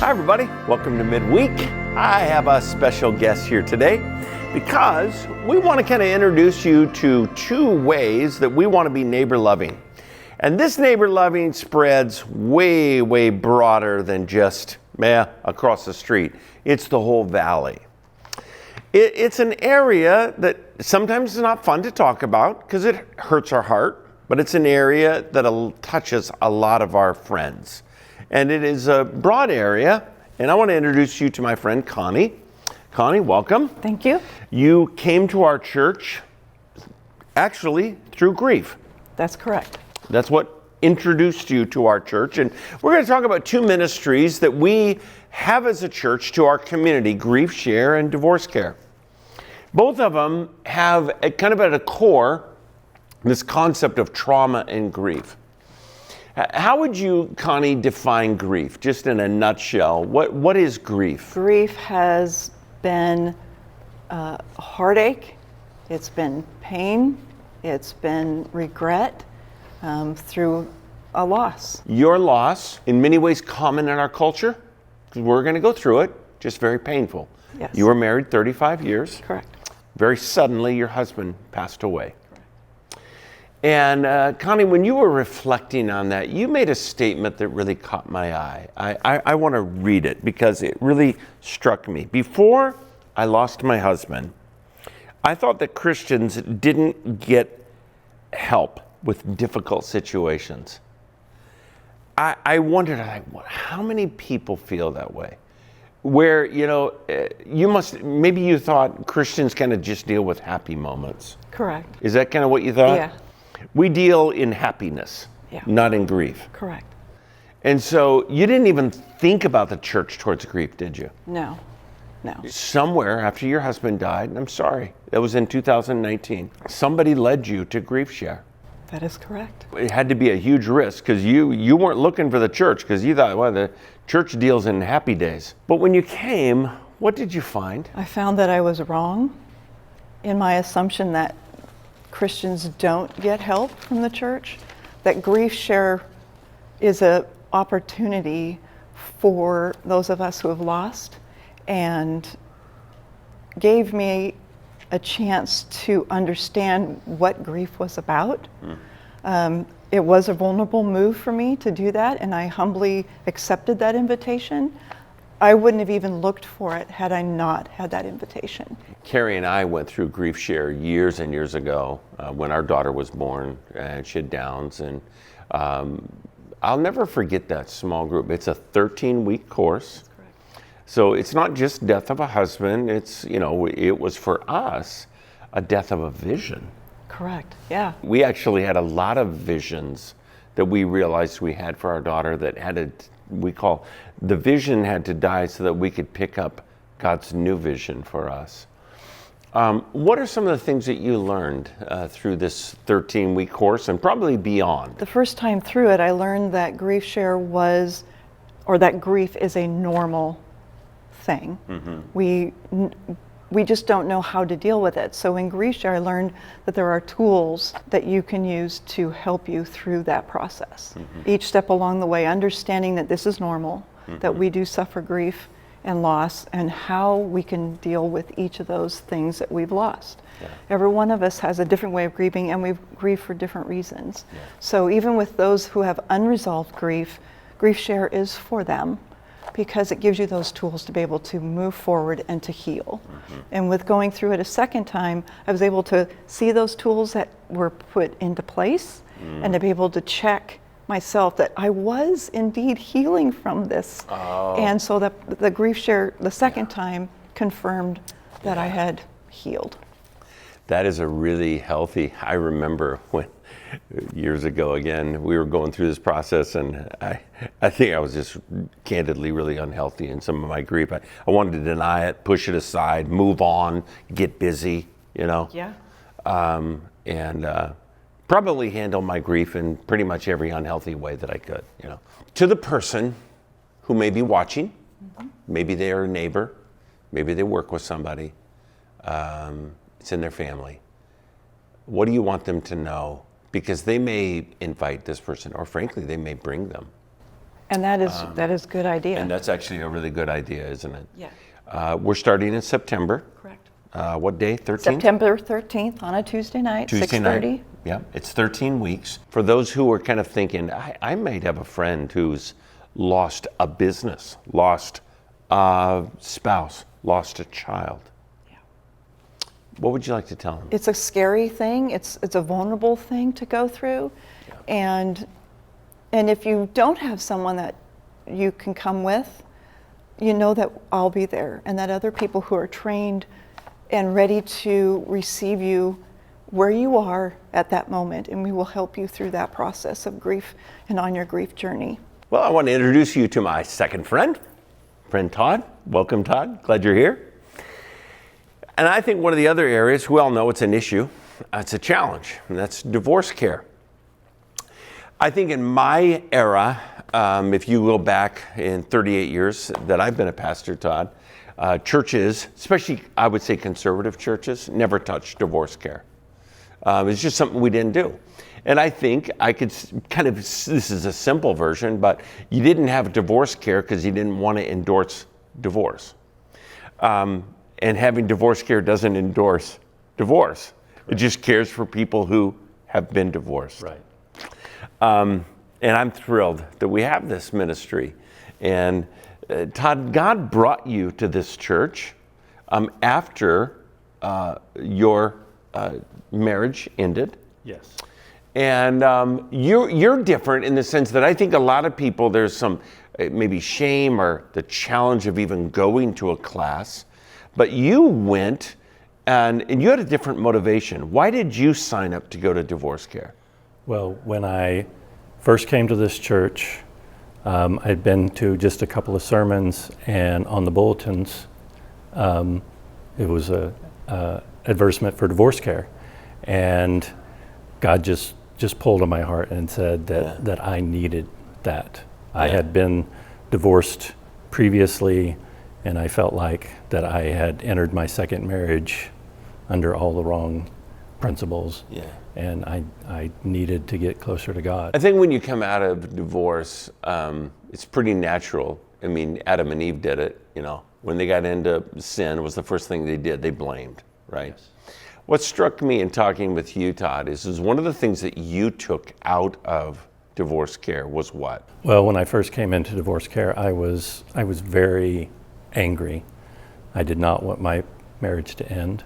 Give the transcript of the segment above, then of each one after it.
Hi everybody, welcome to Midweek. I have a special guest here today because we want to kind of introduce you to two ways that we want to be neighbor loving. And this neighbor loving spreads way, way broader than just across the street. It's the whole valley. It's an area that sometimes is not fun to talk about because it hurts our heart, but it's an area that touches a lot of our friends. And it is a broad area, and I want to introduce you to my friend Connie. Connie, welcome. Thank you. You came to our church actually through grief. That's correct. That's what introduced you to our church. And we're going to talk about two ministries that we have as a church to our community, GriefShare and DivorceCare. Both of them have kind of at a core this concept of trauma and grief. How would you, Connie, define grief, just in a nutshell? What is grief? Grief has been heartache, it's been pain, it's been regret through a loss. Your loss, in many ways common in our culture, because we're going to go through it, just very painful. Yes. You were married 35 years. Correct. Very suddenly, your husband passed away. And Connie, when you were reflecting on that, you made a statement that really caught my eye. I want to read it because it really struck me. Before I lost my husband, I thought that Christians didn't get help with difficult situations. I wondered, how many people feel that way? Where, maybe you thought Christians kind of just deal with happy moments. Correct. Is that kind of what you thought? Yeah. We deal in happiness, not in grief. Correct. And so you didn't even think about the church towards grief, did you? No. Somewhere after your husband died, and I'm sorry, that was in 2019, somebody led you to GriefShare. That is correct. It had to be a huge risk because you weren't looking for the church because you thought, well, the church deals in happy days. But when you came, what did you find? I found that I was wrong in my assumption that Christians don't get help from the church, that GriefShare is an opportunity for those of us who have lost, and gave me a chance to understand what grief was about. It was a vulnerable move for me to do that, and I humbly accepted that invitation. I wouldn't have even looked for it had I not had that invitation. Carrie and I went through GriefShare years and years ago when our daughter was born and she had Downs. And I'll never forget that small group. It's a 13-week course. That's correct. So it's not just death of a husband. It's, it was for us a death of a vision. Correct, yeah. We actually had a lot of visions that we realized we had for our daughter that the vision had to die so that we could pick up God's new vision for us. What are some of the things that you learned through this 13-week course and probably beyond? The first time through it, I learned that GriefShare that grief is a normal thing. Mm-hmm. We just don't know how to deal with it. So in GriefShare, I learned that there are tools that you can use to help you through that process. Mm-hmm. Each step along the way, understanding that this is normal, that we do suffer grief and loss, and how we can deal with each of those things that we've lost. Yeah. Every one of us has a different way of grieving, and we grieve for different reasons. Yeah. So even with those who have unresolved grief, GriefShare is for them, because it gives you those tools to be able to move forward and to heal. Mm-hmm. And with going through it a second time, I was able to see those tools that were put into place and to be able to check myself that I was indeed healing from this. Oh. And so that the GriefShare the second time confirmed that I had healed. That is a really healthy, I remember when years ago, again, we were going through this process, and I think I was just candidly really unhealthy in some of my grief. I wanted to deny it, push it aside, move on, get busy, Yeah. And probably handle my grief in pretty much every unhealthy way that I could, To the person who may be watching, maybe they are a neighbor, maybe they work with somebody, it's in their family. What do you want them to know? Because they may invite this person, or frankly, they may bring them. And that is a good idea. And that's actually a really good idea, isn't it? Yeah. We're starting in September. Correct. What day? 13th? September 13th on a Tuesday night, Tuesday 6:30. night. Yeah, it's 13 weeks. For those who are kind of thinking, I might have a friend who's lost a business, lost a spouse, lost a child. Yeah. What would you like to tell them? It's a scary thing. It's a vulnerable thing to go through. Yeah. And if you don't have someone that you can come with, you know that I'll be there, and that other people who are trained and ready to receive you where you are at that moment, and we will help you through that process of grief and on your grief journey. Well, I want to introduce you to my second friend Todd. Welcome, Todd. Glad you're here. And I think one of the other areas, we all know it's an issue, it's a challenge, and that's divorce care. I think in my era, if you go back in 38 years that I've been a pastor, Todd, churches, especially I would say conservative churches, never touched divorce care. It's just something we didn't do. And I think I could kind of, this is a simple version, but you didn't have divorce care because you didn't want to endorse divorce. And having divorce care doesn't endorse divorce. Correct. It just cares for people who have been divorced. Right. And I'm thrilled that we have this ministry. And Todd, God brought you to this church after your marriage ended. Yes. And you're different in the sense that I think a lot of people, there's some maybe shame or the challenge of even going to a class. But you went and you had a different motivation. Why did you sign up to go to divorce care? Well, when I first came to this church, I'd been to just a couple of sermons, and on the bulletins, it was a advertisement for divorce care, and God just pulled on my heart and said that I needed that. I had been divorced previously, and I felt like that I had entered my second marriage under all the wrong principles. Yeah. And I needed to get closer to God. I think when you come out of divorce, it's pretty natural. I mean, Adam and Eve did it, you know. When they got into sin, it was the first thing they did. They blamed, right? Yes. What struck me in talking with you, Todd, is one of the things that you took out of divorce care was what? Well, when I first came into divorce care, I was very angry. I did not want my marriage to end.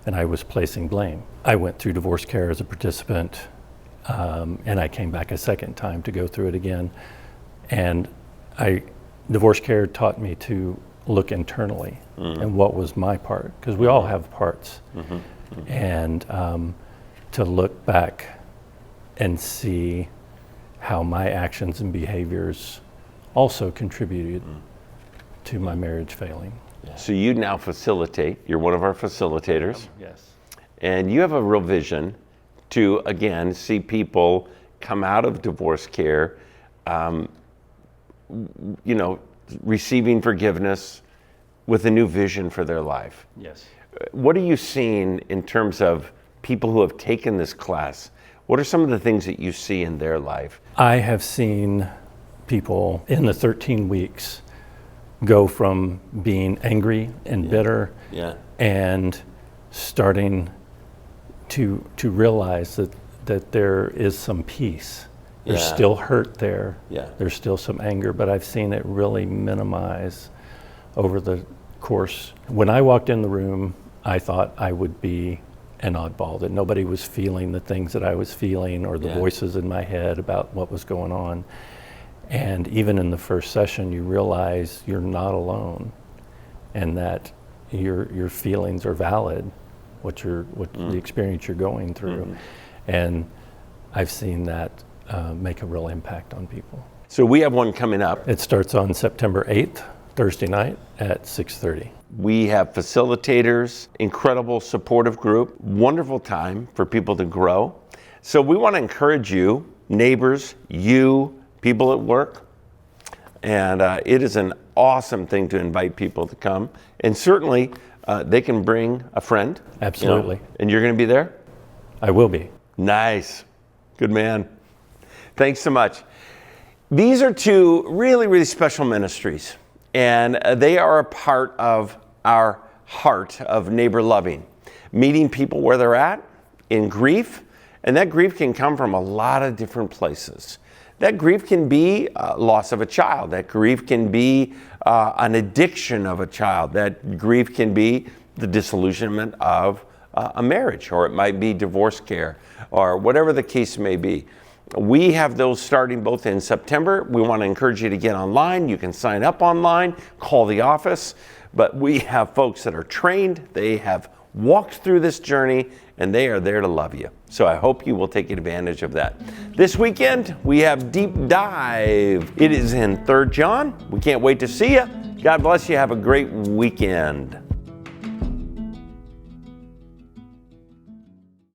And I was placing blame. I went through divorce care as a participant, and I came back a second time to go through it again. And divorce care taught me to look internally and what was my part, because we all have parts. And to look back and see how my actions and behaviors also contributed to my marriage failing. So you now facilitate, you're one of our facilitators. Yes. And you have a real vision to, again, see people come out of divorce care, receiving forgiveness with a new vision for their life. Yes. What are you seeing in terms of people who have taken this class? What are some of the things that you see in their life? I have seen people in the 13 weeks go from being angry and bitter and starting to realize that there is some peace. There's still hurt there. There's still some anger, but I've seen it really minimize over the course. When I walked in the room, I thought I would be an oddball, that nobody was feeling the things that I was feeling or the voices in my head about what was going on. And even in the first session, you realize you're not alone, and that your feelings are valid, the experience you're going through. And I've seen that make a real impact on people. So we have one coming up. It starts on September 8th, Thursday night at 6:30. We have facilitators, incredible supportive group, wonderful time for people to grow. So we want to encourage you, neighbors, you, people at work, and it is an awesome thing to invite people to come. And certainly they can bring a friend. Absolutely. And you're going to be there? I will be. Nice. Good man. Thanks so much. These are two really, really special ministries, and they are a part of our heart of neighbor loving, meeting people where they're at in grief, and that grief can come from a lot of different places. That grief can be loss of a child. That grief can be an addiction of a child. That grief can be the disillusionment of a marriage, or it might be divorce care, or whatever the case may be. We have those starting both in September. We want to encourage you to get online. You can sign up online, call the office, but we have folks that are trained. They have walked through this journey, and they are there to love you. So I hope you will take advantage of that. This weekend, we have Deep Dive. It is in 3 John. We can't wait to see you. God bless you. Have a great weekend.